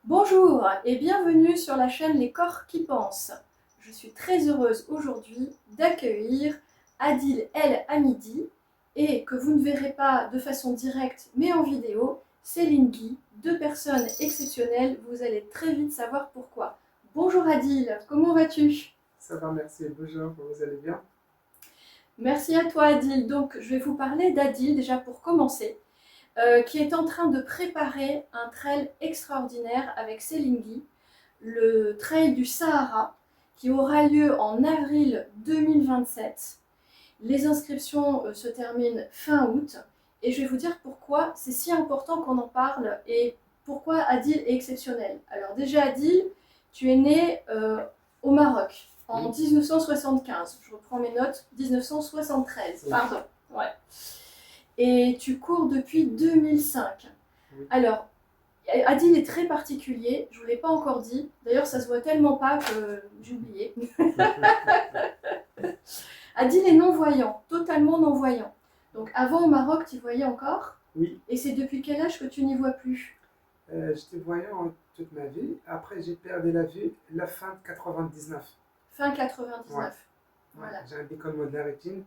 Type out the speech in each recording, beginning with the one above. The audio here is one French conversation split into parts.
Bonjour et bienvenue sur la chaîne Les Corps qui pensent. Je suis très heureuse aujourd'hui d'accueillir Adil El Hamidi et que vous ne verrez pas de façon directe mais en vidéo, Céline Guy, deux personnes exceptionnelles, vous allez très vite savoir pourquoi. Bonjour Adil, comment vas-tu? Ça va, merci. Bonjour, vous allez bien? Merci à toi Adil. Donc je vais vous parler d'Adil déjà pour commencer. Qui est en train de préparer un trail extraordinaire avec Céline Guy, le trail du Sahara, qui aura lieu en avril 2027. Les inscriptions se terminent fin août, et je vais vous dire pourquoi c'est si important qu'on en parle et pourquoi Adil est exceptionnel. Alors déjà Adil, tu es né au Maroc en Oui. 1975. Je reprends mes notes, 1973, Oui. pardon. Ouais. Et tu cours depuis 2005. Oui. Alors, Adil est très particulier, je ne vous l'ai pas encore dit. D'ailleurs, ça se voit tellement pas que j'ai oublié. Adil est non-voyant, totalement non-voyant. Donc avant au Maroc, tu voyais encore. Oui, Et c'est depuis quel âge que tu n'y vois plus? j'étais voyant toute ma vie. Après, j'ai perdu la vue la fin de 99. Fin Ouais. 99. Ouais. Voilà. J'ai un décollement de la rétine.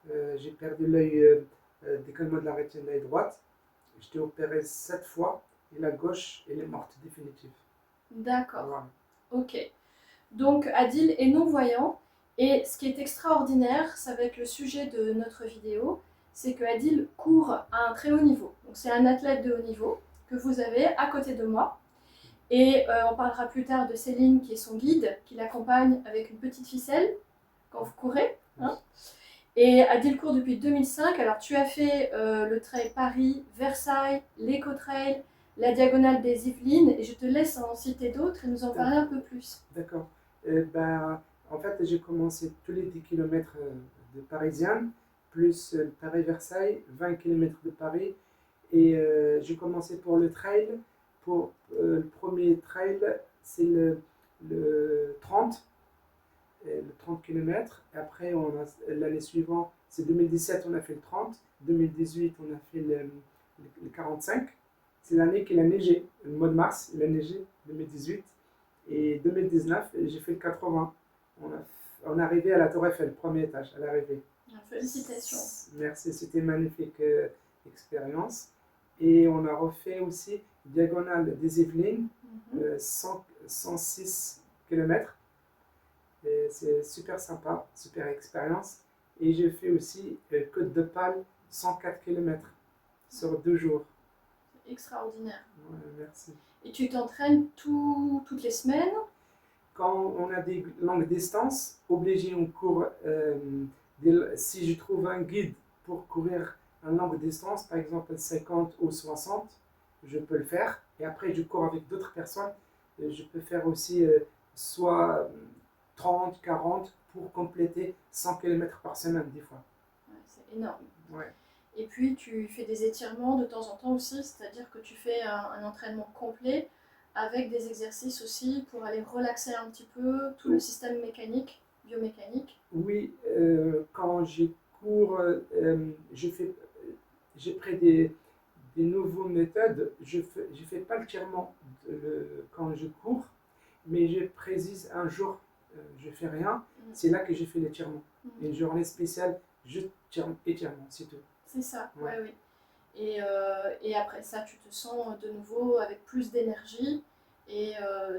J'ai perdu l'œil, décollement de la rétine, l'œil droite. J'étais opéré 7 fois et la gauche, elle est morte définitive. D'accord. Voilà. Ok. Donc Adil est non-voyant. Et ce qui est extraordinaire, ça va être le sujet de notre vidéo, c'est que Adil court à un très haut niveau. Donc c'est un athlète de haut niveau que vous avez à côté de moi. Et on parlera plus tard de Céline qui est son guide, qui l'accompagne avec une petite ficelle quand vous courez. Hein. Et Adil court depuis 2005. Alors tu as fait le trail Paris, Versailles, l'Éco-Trail, la diagonale des Yvelines, et je te laisse en citer d'autres et nous en parler un peu plus. D'accord. Ben, en fait, j'ai commencé tous les 10 km de Parisienne, plus Paris-Versailles, 20 km de Paris. Et j'ai commencé pour le trail. Pour le premier trail, c'est le 30, le 30 km. Et après, l'année suivante, c'est 2017, on a fait le 30. 2018, on a fait le 45. C'est l'année qu'il a neigé. Le mois de mars, il a neigé, 2018. Et 2019, j'ai fait le 80. On est arrivé à la Tour Eiffel, premier étage, à l'arrivée. Félicitations. Merci, c'était une magnifique expérience. Et on a refait aussi Diagonale des Yvelines, 106 km. C'est super sympa, super expérience. Et j'ai fait aussi Côte de Pâle, 104 km sur 2 jours. Extraordinaire. Ouais, merci. Et tu t'entraînes toutes les semaines? Quand on a des longues distances, obligé on court. Si je trouve un guide pour courir une longue distance, par exemple 50 ou 60, je peux le faire. Et après, je cours avec d'autres personnes. Je peux faire aussi soit 30, 40 pour compléter 100 km par semaine, des fois. Ouais, c'est énorme. Ouais. Et puis tu fais des étirements de temps en temps aussi, c'est-à-dire que tu fais un entraînement complet avec des exercices aussi pour aller relaxer un petit peu tout le système mécanique, biomécanique. Oui, quand je cours, j'ai pris des nouvelles méthodes. Je fais pas le tirement quand je cours, mais je précise un jour, je fais rien. C'est là que j'ai fait l'étirement. Une journée spéciale, je tire étirement, c'est tout. C'est ça, Ouais. oui. Et après ça, tu te sens de nouveau avec plus d'énergie et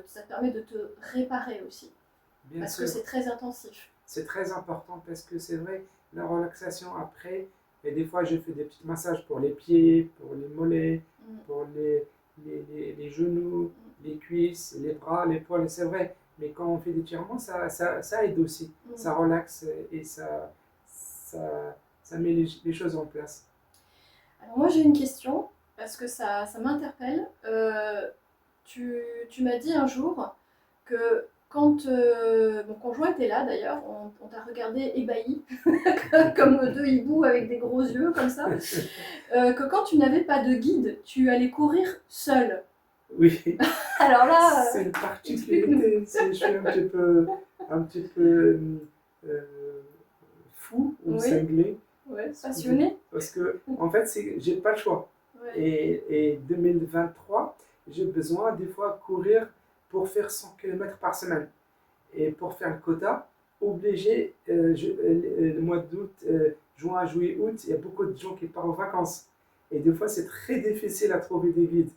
ça te permet de te réparer aussi, Bien parce sûr. que c'est très intensif. C'est très important parce que c'est vrai, la relaxation après, et des fois je fais des petits massages pour les pieds, pour les mollets, pour les genoux, les cuisses, les bras, l'épaule, c'est vrai. Mais quand on fait des tirements, ça aide aussi. Ça relaxe et ça met les choses en place. Alors moi j'ai une question, parce que ça m'interpelle. Tu m'as dit un jour que quand mon conjoint était là d'ailleurs, on t'a regardé ébahi, comme deux hiboux avec des gros yeux comme ça, que quand tu n'avais pas de guide, tu allais courir seul. Oui. Alors là, c'est une particularité. Je suis un petit peu fou ou cinglé. Ouais, passionné. Parce que, en fait, j'ai pas le choix. Ouais. Et 2023, j'ai besoin des fois courir pour faire 100 km par semaine. Et pour faire le quota, obligé, le mois d'août, juin, juillet, août, il y a beaucoup de gens qui partent en vacances. Et des fois, c'est très difficile à trouver des guides.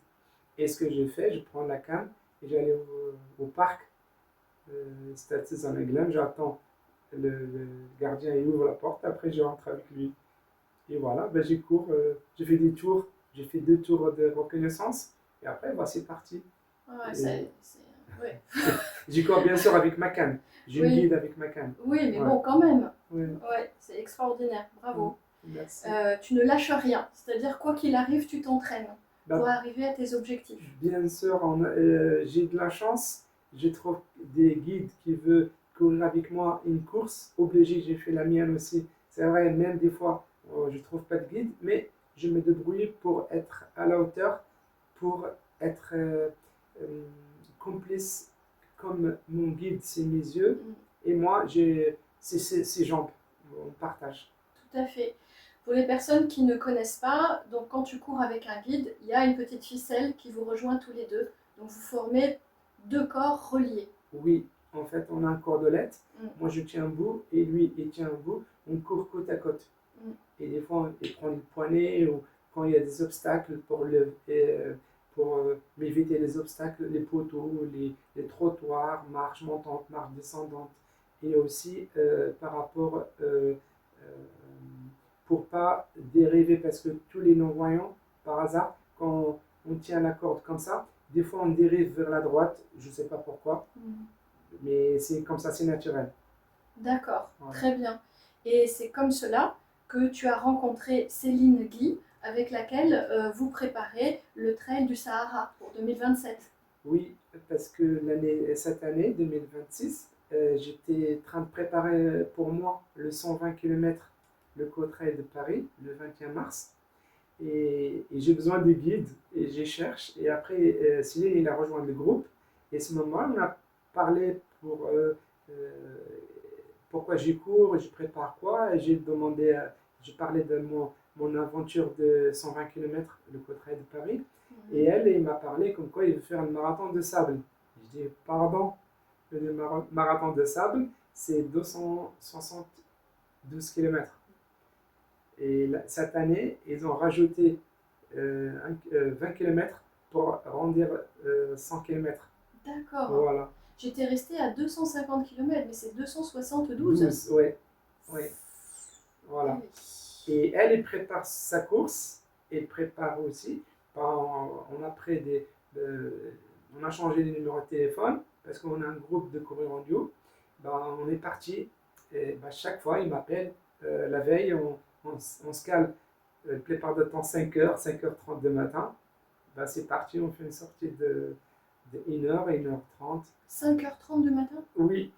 Et ce que j'ai fait, je prends la canne et j'allais au parc, Stade Cézanne-Aiglun, j'attends le gardien, il ouvre la porte, après je rentre avec lui. Et voilà, ben, j'ai cours, j'ai fait des tours, j'ai fait 2 tours de reconnaissance, et après, bah, c'est parti. Ouais, ouais. J'y cours bien sûr avec ma canne. J'ai une Oui. guide avec ma canne. Oui, mais Ouais. bon, quand même. Oui. Ouais, c'est extraordinaire, bravo. Merci. Tu ne lâches rien, c'est-à-dire quoi qu'il arrive, tu t'entraînes Bah, pour arriver à tes objectifs. bien sûr, j'ai de la chance. Je trouve des guides qui veulent courir avec moi une course. Obligé, j'ai fait la mienne aussi. C'est vrai, même des fois, je ne trouve pas de guide, mais je me débrouille pour être à la hauteur, pour être complice comme mon guide, c'est mes yeux, et moi, c'est ses jambes. On partage. Tout à fait. Pour les personnes qui ne connaissent pas, donc quand tu cours avec un guide, il y a une petite ficelle qui vous rejoint tous les deux. Donc vous formez 2 corps reliés. Oui, en fait, on a un cordelette. Moi, je tiens un bout et lui, il tient un bout. On court côte à côte. Et des fois, il prend une poignée ou quand il y a des obstacles pour éviter les obstacles, les poteaux, les trottoirs, marche montante, marche descendante. Et aussi par rapport pour pas dériver, parce que tous les non-voyants, par hasard, quand on tient la corde comme ça, des fois on dérive vers la droite, je ne sais pas pourquoi, mais c'est comme ça, c'est naturel. D'accord, Voilà. Très bien. Et c'est comme cela que tu as rencontré Céline Guy, avec laquelle vous préparez le Trail du Sahara pour 2027. Oui, parce que cette année, 2026, j'étais en train de préparer pour moi le 120 km, le Co-Trail de Paris, le 21 mars. Et j'ai besoin de guides, et je cherche. Et après, Céline, il a rejoint le groupe. Et à ce moment-là, on a parlé pour pourquoi j'y cours, je prépare quoi. Et j'ai demandé, je parlais de mon aventure de 120 km, le Co-Trail de Paris. Et elle m'a parlé comme quoi il veut faire le marathon de sable. Je dis, pardon, le marathon de sable, c'est 272 km. Et cette année, ils ont rajouté 20 km pour rendre 100 km. D'accord. Voilà. J'étais restée à 250 km, mais c'est 272. Ouais. Voilà. Et elle prépare sa course, elle prépare aussi. On a changé les numéros de téléphone parce qu'on a un groupe de coureurs en duo. On est parti. Et chaque fois, il m'appelle la veille. On se cale la plupart du temps 5h, 5h30 du matin. C'est parti, on fait une sortie de 1h, 1h30. 5h30 du matin? Oui.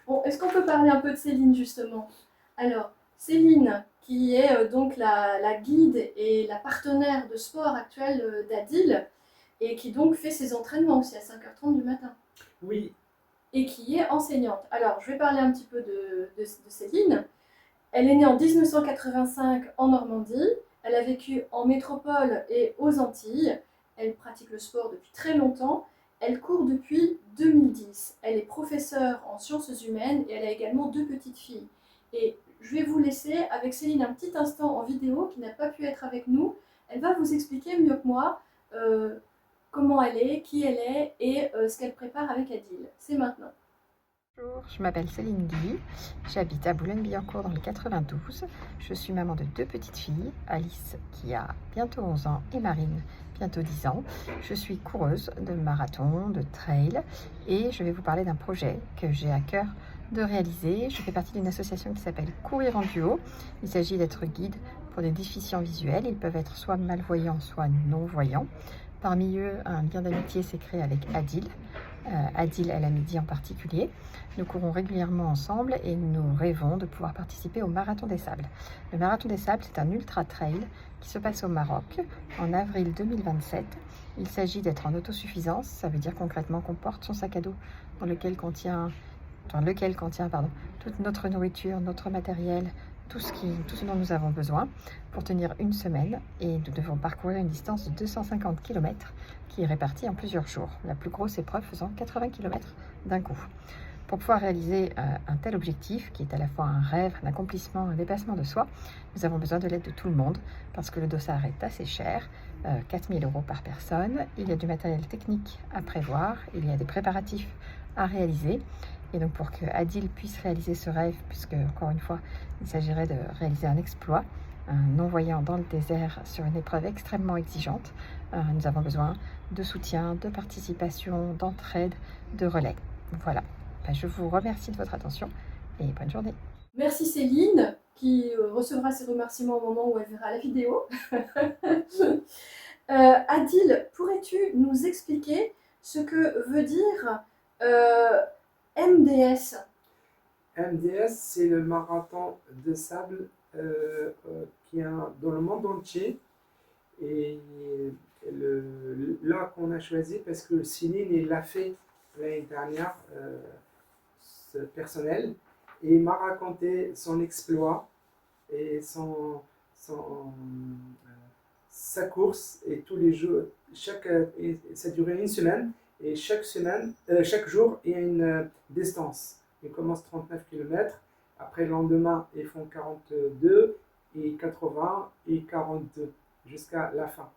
Bon, est-ce qu'on peut parler un peu de Céline justement? Alors, Céline, qui est donc la guide et la partenaire de sport actuelle d'Adil, et qui donc fait ses entraînements aussi à 5h30 du matin. Oui. Et qui est enseignante. Alors, je vais parler un petit peu de Céline. Elle est née en 1985 en Normandie. Elle a vécu en métropole et aux Antilles. Elle pratique le sport depuis très longtemps. Elle court depuis 2010. Elle est professeure en sciences humaines et elle a également 2 petites filles. Et je vais vous laisser avec Céline un petit instant en vidéo qui n'a pas pu être avec nous. Elle va vous expliquer mieux que moi comment elle est, qui elle est et ce qu'elle prépare avec Adil. C'est maintenant. Bonjour, je m'appelle Céline Guy, j'habite à Boulogne-Billancourt dans le 92. Je suis maman de 2 petites filles, Alice qui a bientôt 11 ans et Marine bientôt 10 ans. Je suis coureuse de marathon, de trail et je vais vous parler d'un projet que j'ai à cœur de réaliser. Je fais partie d'une association qui s'appelle Courir en duo. Il s'agit d'être guide pour des déficients visuels. Ils peuvent être soit malvoyants, soit non-voyants. Parmi eux, un lien d'amitié s'est créé avec Adil. Adil El Hamidi en particulier. Nous courons régulièrement ensemble et nous rêvons de pouvoir participer au Marathon des Sables. Le Marathon des Sables, c'est un ultra-trail qui se passe au Maroc en avril 2027. Il s'agit d'être en autosuffisance, ça veut dire concrètement qu'on porte son sac à dos dans lequel contient toute notre nourriture, notre matériel, tout ce dont nous avons besoin pour tenir une semaine et nous devons parcourir une distance de 250 km qui est répartie en plusieurs jours, la plus grosse épreuve faisant 80 km d'un coup. Pour pouvoir réaliser un tel objectif, qui est à la fois un rêve, un accomplissement, un dépassement de soi, nous avons besoin de l'aide de tout le monde, parce que le dossard est assez cher, 4 000 € par personne, il y a du matériel technique à prévoir, il y a des préparatifs à réaliser, et donc pour que Adil puisse réaliser ce rêve, puisque encore une fois, il s'agirait de réaliser un exploit, un non-voyant dans le désert sur une épreuve extrêmement exigeante, nous avons besoin de soutien, de participation, d'entraide, de relais. Voilà. Je vous remercie de votre attention et bonne journée. Merci Céline, qui recevra ses remerciements au moment où elle verra la vidéo. Adil, pourrais-tu nous expliquer ce que veut dire MDS? MDS, c'est le marathon de sable qui est dans le monde entier. Et là qu'on a choisi parce que Céline, il l'a fait l'année dernière. Personnel, et il m'a raconté son exploit et sa course, et tous les jours, ça durait une semaine, et chaque jour il y a une distance. Ils commencent 39 km, après le lendemain ils font 42 et 80 et 42 jusqu'à la fin.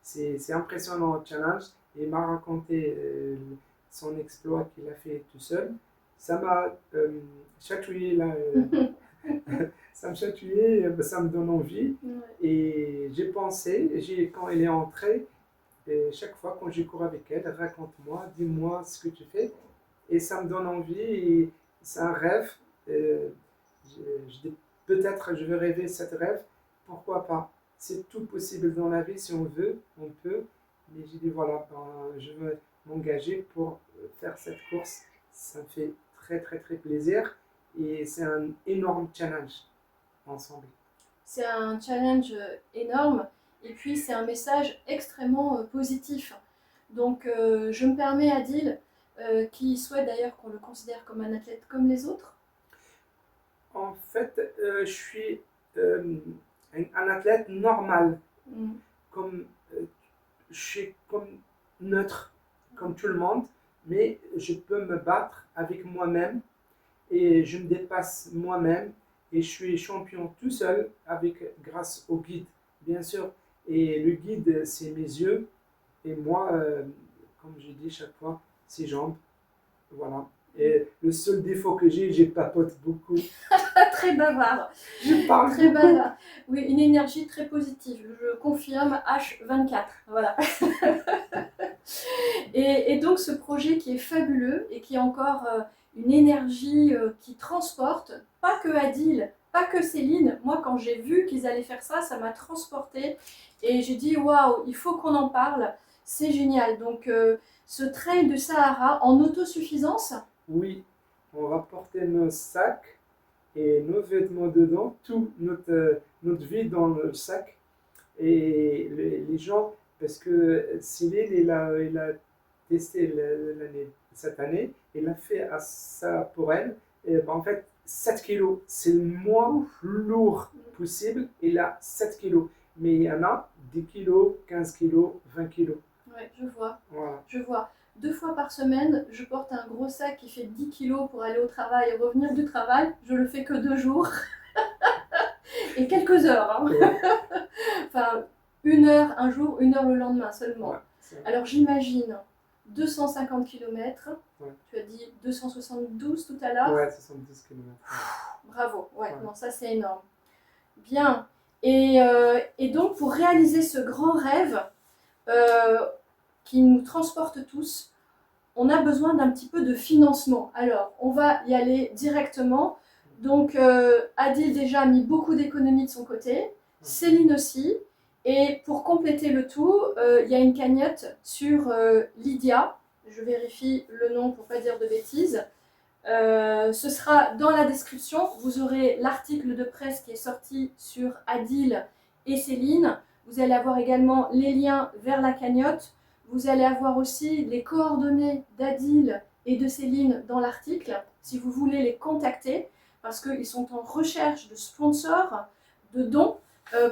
C'est impressionnant le challenge, et il m'a raconté son exploit qu'il a fait tout seul. Ça m'a chatouillé, ça me chatouillait, ça me donne envie. Et j'ai pensé, quand elle est entrée, et chaque fois quand je cours avec elle, raconte-moi, dis-moi ce que tu fais. Et ça me donne envie, et c'est un rêve. Peut-être je vais rêver cette rêve, pourquoi pas. C'est tout possible dans la vie, si on veut, on peut. Mais j'ai dit voilà, je veux m'engager pour faire cette course. Ça me fait très très très plaisir, et c'est un énorme challenge ensemble. C'est un challenge énorme, et puis c'est un message extrêmement positif. Donc je me permets, Adil, qui souhaite d'ailleurs qu'on le considère comme un athlète comme les autres. En fait, je suis un athlète normal, je suis comme neutre, comme tout le monde, mais je peux me battre avec moi-même, et je me dépasse moi-même, et je suis champion tout seul grâce au guide, bien sûr. Et le guide, c'est mes yeux, et moi, comme je dis chaque fois, ses jambes. Voilà. Et le seul défaut que j'ai papote beaucoup. Très bavard. Je parle très beaucoup. Bavard. Oui, une énergie très positive. Je confirme, H24. Voilà. Et donc ce projet qui est fabuleux et qui a encore une énergie qui transporte, pas que Adil, pas que Céline. Moi, quand j'ai vu qu'ils allaient faire ça, ça m'a transportée, et j'ai dit waouh, il faut qu'on en parle, c'est génial. Donc ce trail du Sahara en autosuffisance. Oui, on va porter nos sacs et nos vêtements dedans, toute notre vie dans le sac. Et les gens, parce que Céline, il a testé cette année, il a fait ça pour elle. Et en fait, 7 kilos, c'est le moins lourd possible. Il a 7 kilos. Mais il y en a 10 kilos, 15 kilos, 20 kilos. Oui, je vois. Voilà. Je vois. 2 fois par semaine, je porte un gros sac qui fait 10 kilos pour aller au travail et revenir du travail. Je le fais que 2 jours. Et quelques heures. Hein. Ouais. Enfin, 1 heure un jour, 1 heure le lendemain seulement. Ouais, alors j'imagine 250 km. Ouais. Tu as dit 272 tout à l'heure. Ouais, 72 km. Bravo. Ouais, non, ça c'est énorme. Bien. Et donc pour réaliser ce grand rêve qui nous transporte tous, on a besoin d'un petit peu de financement. Alors, on va y aller directement. Donc, Adil déjà a mis beaucoup d'économies de son côté, Céline aussi. Et pour compléter le tout, il y a une cagnotte sur Lydia. Je vérifie le nom pour ne pas dire de bêtises. Ce sera dans la description. Vous aurez l'article de presse qui est sorti sur Adil et Céline. Vous allez avoir également les liens vers la cagnotte. Vous allez avoir aussi les coordonnées d'Adil et de Céline dans l'article, si vous voulez les contacter. parce qu'ils sont en recherche de sponsors, de dons,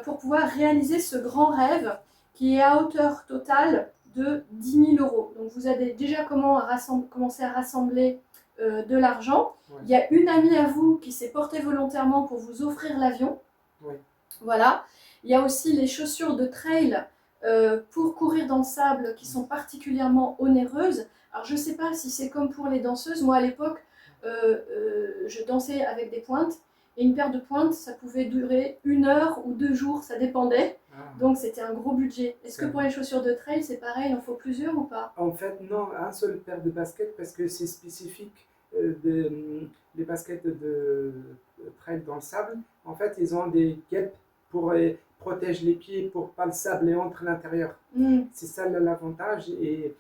pour pouvoir réaliser ce grand rêve qui est à hauteur totale de 10 000 €. Donc vous avez déjà commencé à rassembler de l'argent. Ouais. Il y a une amie à vous qui s'est portée volontairement pour vous offrir l'avion. Ouais. Voilà. Il y a aussi les chaussures de trail pour courir dans le sable qui sont particulièrement onéreuses. Alors je ne sais pas si c'est comme pour les danseuses. Moi à l'époque, je dansais avec des pointes. Et une paire de pointes, ça pouvait durer 1 heure ou 2 jours, ça dépendait. Donc c'était un gros budget. Est-ce que pour les chaussures de trail, c'est pareil, il en faut plusieurs ou pas? En fait, non, un seul paire de baskets parce que c'est spécifique les baskets de trail dans le sable. En fait, ils ont des guêpes pour protéger les pieds pour pas le sable entre à l'intérieur. C'est ça l'avantage et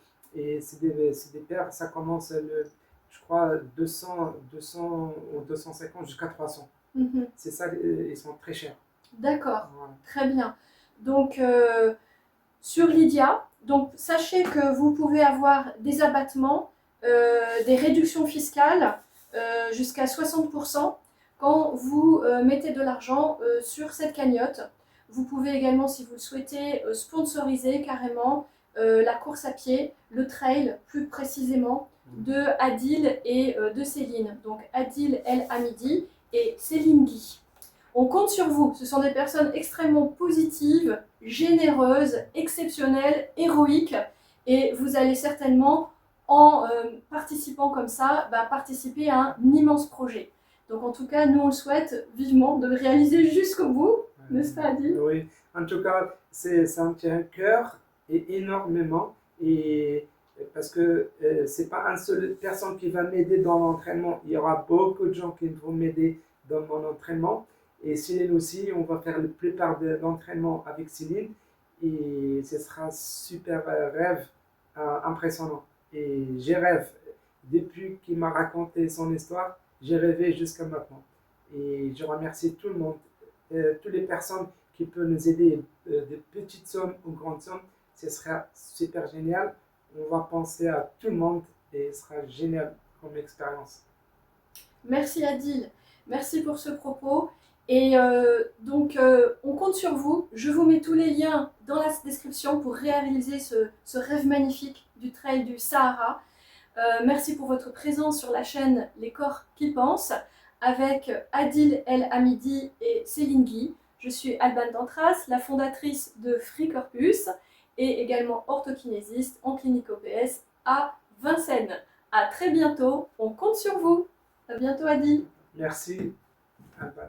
c'est des paires, ça commence, je crois, 200 ou 250 jusqu'à 300. C'est ça, ils sont très chers. D'accord, Voilà. très bien. Donc, sur Lydia, donc, sachez que vous pouvez avoir des abattements, des réductions fiscales jusqu'à 60% quand vous mettez de l'argent sur cette cagnotte. Vous pouvez également, si vous le souhaitez, sponsoriser carrément la course à pied, le trail plus précisément, de Adil et de Céline. Donc Adil El Hamidi et Céline Guy. On compte sur vous, ce sont des personnes extrêmement positives, généreuses, exceptionnelles, héroïques, et vous allez certainement, en participant comme ça, participer à un immense projet. Donc en tout cas, nous on le souhaite vivement de le réaliser jusqu'au bout, n'est-ce pas Adil? Oui, en tout cas, ça me tient à cœur et énormément, et parce que c'est pas une seule personne qui va m'aider dans l'entraînement, il y aura beaucoup de gens qui vont m'aider dans mon entraînement. Et Céline aussi, on va faire la plupart de l'entraînement avec Céline et ce sera un super rêve impressionnant. Et j'ai rêvé, depuis qu'il m'a raconté son histoire, j'ai rêvé jusqu'à maintenant. Et je remercie tout le monde, toutes les personnes qui peuvent nous aider, de petites sommes ou grandes sommes, ce sera super génial. On va penser à tout le monde et ce sera génial comme expérience. Merci Adil, merci pour ce propos. Et donc, on compte sur vous. Je vous mets tous les liens dans la description pour réaliser ce rêve magnifique du trail du Sahara. Merci pour votre présence sur la chaîne Les Corps qui Pensent avec Adil El Hamidi et Céline Guy. Je suis Alban Dantras, la fondatrice de Free Corpus et également orthokinésiste en clinique OPS à Vincennes. À très bientôt, on compte sur vous. À bientôt Adil. Merci, Alban.